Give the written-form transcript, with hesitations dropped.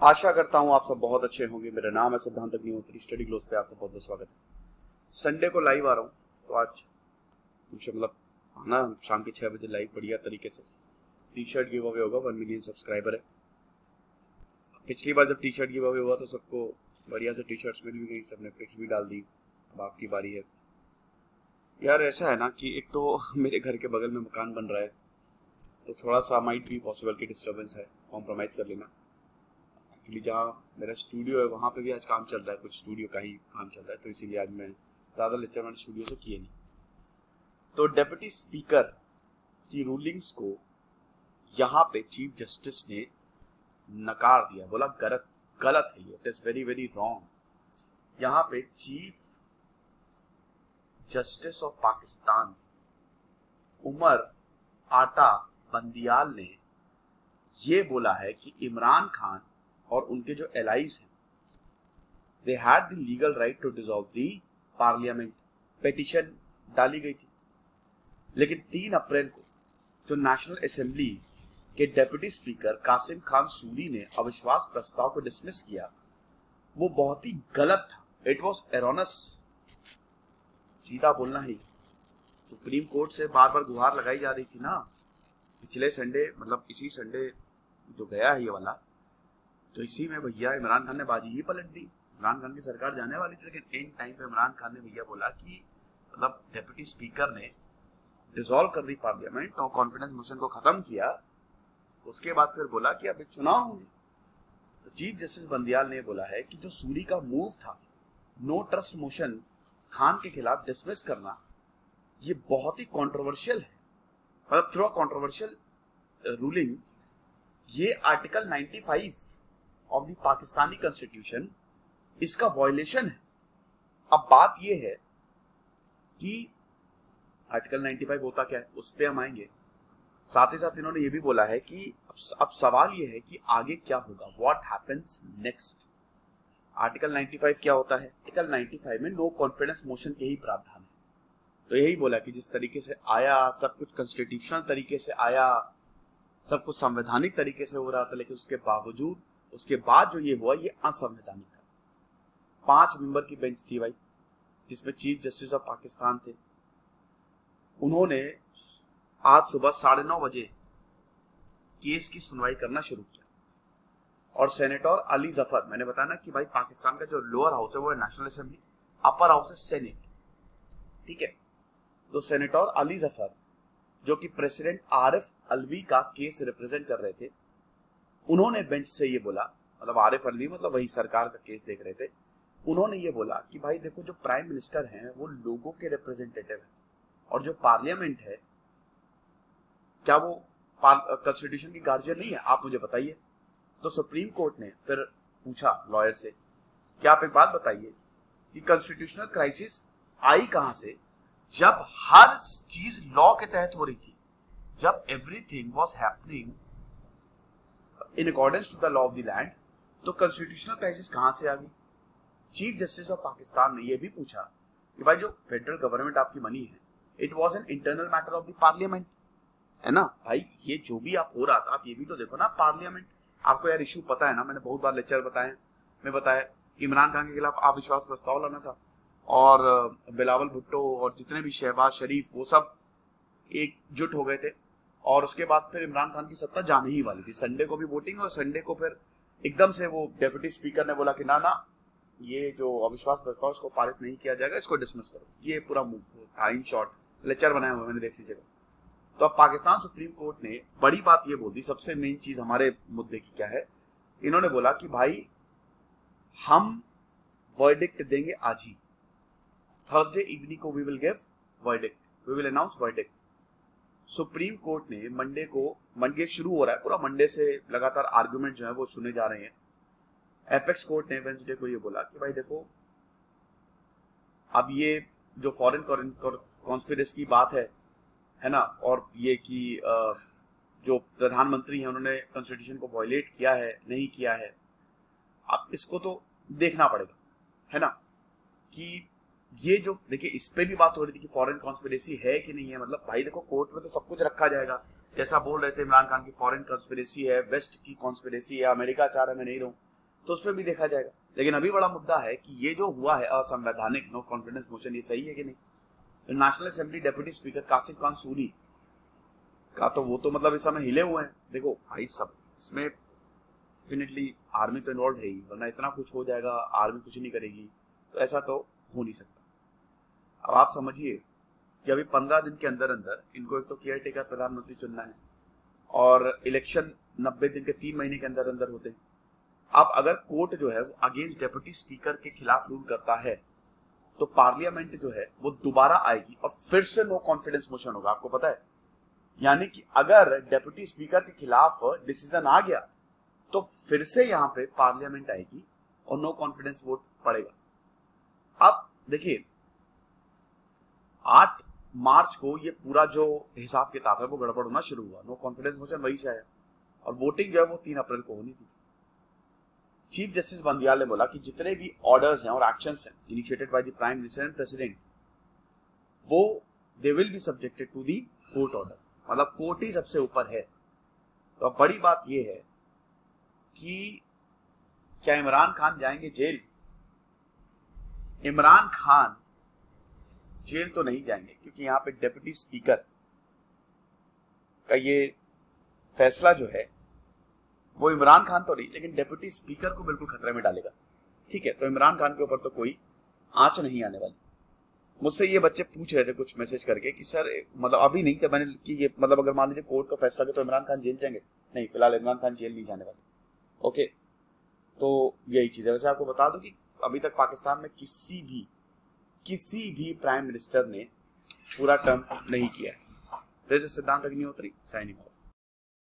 आशा करता हूँ आप सब बहुत अच्छे होंगे। मेरा नाम है सिद्धांत अग्निहोत्री। स्टडी ग्लोस पे आपका बहुत बहुत स्वागत है। संडे को लाइव आ रहा हूँ, तो आज मुझे आना शाम के 6 बजे लाइव बढ़िया तरीके से। टी शर्ट गिव अवे होगा, 1 मिलियन सब्सक्राइबर है। पिछली बार जब टी शर्ट गिव अवे हुआ तो सबको बढ़िया से टी शर्ट्स मिल भी गई, सबने पिक्स भी डाल दी। अब आपकी बारी है यार। ऐसा है ना कि एक तो मेरे घर के बगल में मकान बन रहा है, तो थोड़ा सा माइट भी पॉसिबल की डिस्टर्बेंस है, कॉम्प्रोमाइज़ कर लेना। एक्चुअली जहाँ मेरा स्टूडियो है वहाँ पे भी आज काम चल रहा है, कुछ स्टूडियो का ही काम चल रहा है, तो इसीलिए आज मैं ज़्यादा लेक्चर मैंने स्टूडियो से किए नहीं। तो डेप्यूटी स्पीकर की रूलिंग्स को यहाँ पे चीफ जस्टिस ने नकार दिया, बोला गलत है ये, it is very very wrong. यहाँ पे chief justice of Pakistan Umar Ata Bandial ने ये बोला है कि इमरान खान और उनके जो एलाइज हैं, they had the legal right to dissolve the parliament. Petition डाली गई थी, लेकिन 3 अप्रैल को जो नेशनल असेंबली के डेप्यूटी स्पीकर कासिम खान सूरी ने अविश्वास प्रस्ताव को डिसमिस किया, वो बहुत ही गलत था। It was erroneous. सीधा बोलना ही। सुप्रीम कोर्ट से बार बार गुहार लगाई जा रही थी ना पिछले संडे, मतलब इसी संडे जो गया है ये वाला, तो इसी में भैया इमरान खान ने बाजी ही पलट दी। इमरान खान की सरकार जाने वाली थी, लेकिन एंड टाइम पे इमरान खान ने भैया बोला कि मतलब डेप्यूटी स्पीकर ने डिसॉल्व कर दी पार्लियामेंट और कॉन्फिडेंस मोशन को खत्म किया। उसके बाद फिर बोला कि अभी चुनाव होंगे। तो चीफ जस्टिस बंदियाल ने बोला है कि जो सूरी का मूव था, नो ट्रस्ट मोशन खान के खिलाफ डिसमिस करना, ये बहुत ही कंट्रोवर्शियल है। मतलब थ्रू कंट्रोवर्शियल रूलिंग, ये article 95 of the Pakistani constitution, इसका वायलेशन है। अब बात ये है कि आर्टिकल 95 होता क्या है, उस पर हम आएंगे। साथ ही साथ इन्होंने ये भी बोला है कि अब सवाल ये है कि आगे क्या होगा, व्हाट हैपेंस नेक्स्ट। आर्टिकल 95 क्या होता है? आर्टिकल 95 में नो कॉन्फिडेंस मोशन के ही प्रावधान है। तो यही बोला कि जिस तरीके से आया, सब कुछ कॉन्स्टिट्यूशनल तरीके से आया, सब कुछ संवैधानिक तरीके से हो रहा था, लेकिन उसके बावजूद उसके बाद जो ये हुआ, ये असंवैधानिक था। 5 मेंबर की बेंच थी भाई, जिसमें चीफ जस्टिस ऑफ पाकिस्तान थे। उन्होंने आज सुबह 9:30 बजे केस की सुनवाई करना शुरू किया, और सेनेटर अली जफर, मैंने बताया ना कि भाई पाकिस्तान का जो लोअर हाउस है वो है नेशनल असेंबली, अपर हाउस है सेनेट, ठीक है। तो सेनेटर अली जफर, जो कि प्रेसिडेंट आरिफ अलवी का केस रिप्रेजेंट कर रहे थे, उन्होंने बेंच से ये बोला, मतलब आरिफ अलवी मतलब वही सरकार का केस देख रहे थे, उन्होंने ये बोला कि भाई देखो, जो प्राइम मिनिस्टर हैं वो लोगों के रिप्रेजेंटेटिव हैं, और जो पार्लियामेंट है, क्या वो कॉन्स्टिट्यूशन की गार्जियन नहीं है? आप मुझे बताइए। तो सुप्रीम कोर्ट ने फिर पूछा लॉयर से कि आप एक बात बताइए कि कॉन्स्टिट्यूशनल क्राइसिस आई कहां से, जब हर चीज लॉ के तहत हो रही थी, जब everything was happening in accordance to the law of the land, तो कॉन्स्टिट्यूशनल क्राइसिस कहां से आ गई? चीफ जस्टिस ऑफ पाकिस्तान ने यह भी पूछा कि भाई जो फेडरल गवर्नमेंट आपकी बनी है, it was an internal matter of the parliament, है ना भाई। ये जो भी आप हो रहा था, आप ये भी तो देखो ना, पार्लियामेंट। आपको यार इशू पता है ना, मैंने बहुत बार लेक्चर बताया कि इमरान खान के खिलाफ अविश्वास प्रस्ताव लाना था, और बिलावल भुट्टो और जितने भी शहबाज शरीफ, वो सब एकजुट हो गए थे, और उसके बाद फिर इमरान खान की सत्ता जाने ही वाली थी। संडे को भी वोटिंग, और संडे को फिर एकदम से वो डेप्यूटी स्पीकर ने बोला कि ना ये जो अविश्वास प्रस्ताव, इसको पारित नहीं किया जाएगा, इसको डिसमिस करो। ये पूरा था इन शॉर्ट, लेक्चर बनाया हुआ मैंने, देख लीजिएगा। तो अब पाकिस्तान सुप्रीम कोर्ट ने बड़ी बात ये बोल दी। सबसे मेन चीज हमारे मुद्दे की क्या है, इन्होंने बोला कि भाई हम वर्डिक्ट देंगे आज ही, थर्सडे इवनिंग को we will give verdict, we will announce verdict. Supreme Court ने मंडे शुरू हो रहा है, पूरा मंडे से लगातार आर्गुमेंट जो है वो सुने जा रहे हैं। एपेक्स कोर्ट ने वेंसडे को ये बोला कि भाई देखो, अब ये जो फॉरेन कॉन्स्पिरेसी की बात है ना, और ये कि जो प्रधानमंत्री हैं उन्होंने कॉन्स्टिट्यूशन को वायलेट किया है, नहीं किया है, अब इसको तो देखना पड़ेगा, है ना। कि ये जो देखिए, इस पे भी बात हो रही थी कि फॉरेन कॉन्स्पिरेसी है कि नहीं है। मतलब भाई देखो, कोर्ट में तो सब कुछ रखा जाएगा, जैसा बोल रहे थे इमरान खान की फॉरेन कॉन्स्पिरेसी है, वेस्ट की कॉन्स्पिरेसी है, अमेरिका चाह रहा है मैं नहीं रहूं, तो उस पर भी देखा जाएगा। लेकिन अभी बड़ा मुद्दा है कि ये जो हुआ है असंवैधानिक नो कॉन्फिडेंस मोशन, ये सही है कि नहीं। National assembly deputy speaker Qasim Khan Suri का तो वो तो मतलब इस समय हिले हुए हैं। देखो भाई सब इसमें डेफिनेटली आर्मी तो इन्वॉल्व है ही, वरना इतना कुछ हो जाएगा आर्मी कुछ नहीं करेगी, तो ऐसा तो हो नहीं सकता। अब आप समझिए कि अभी 15 दिन के अंदर अंदर इनको एक तो केयर टेकर प्रधानमंत्री चुनना है और इलेक्शन 90 दिन के 3 महीने के अंदर अंदर होते हैं। अब अगर कोर्ट जो है वो अगेंस्ट डेप्यूटी स्पीकर के खिलाफ रूल करता है तो पार्लियामेंट जो है वो दोबारा आएगी और फिर से नो कॉन्फिडेंस मोशन होगा, आपको पता है। यानी कि अगर डेप्यूटी स्पीकर के खिलाफ डिसीजन आ गया तो फिर से यहां पे पार्लियामेंट आएगी और नो कॉन्फिडेंस वोट पड़ेगा। अब देखिए 8 मार्च को ये पूरा जो हिसाब किताब है वो गड़बड़ होना शुरू हुआ, नो कॉन्फिडेंस मोशन वहीं से आया और वोटिंग जो है वो 3 अप्रैल को होनी थी। चीफ जस्टिस बंदियाल ने बोला कि जितने भी ऑर्डर्स हैं और एक्शंस हैं initiated by the prime minister and president, वो they will be subjected to the court order, मतलब कोर्ट ही सबसे ऊपर है। तो अब बड़ी बात यह है कि क्या इमरान खान जाएंगे जेल? इमरान खान जेल तो नहीं जाएंगे, क्योंकि यहां पे डेप्यूटी स्पीकर का ये फैसला जो है वो इमरान खान तो नहीं लेकिन डेप्यूटी स्पीकर को बिल्कुल खतरे में डालेगा। ठीक है, तो इमरान खान के ऊपर तो कोई आंच नहीं आने वाली। मुझसे ये बच्चे पूछ रहे थे कुछ मैसेज करके कि सर मतलब अभी नहीं, तो मैंने कि ये मतलब अगर मान लीजिए कोर्ट का फैसला तो इमरान खान जेल जाएंगे? नहीं, फिलहाल इमरान खान जेल नहीं जाने वाले। ओके, तो यही चीज है। वैसे आपको बता दूं कि अभी तक पाकिस्तान में किसी भी प्राइम मिनिस्टर ने पूरा टर्म नहीं किया है। जैसे सिद्धांत अग्निहोत्री साइनिंग।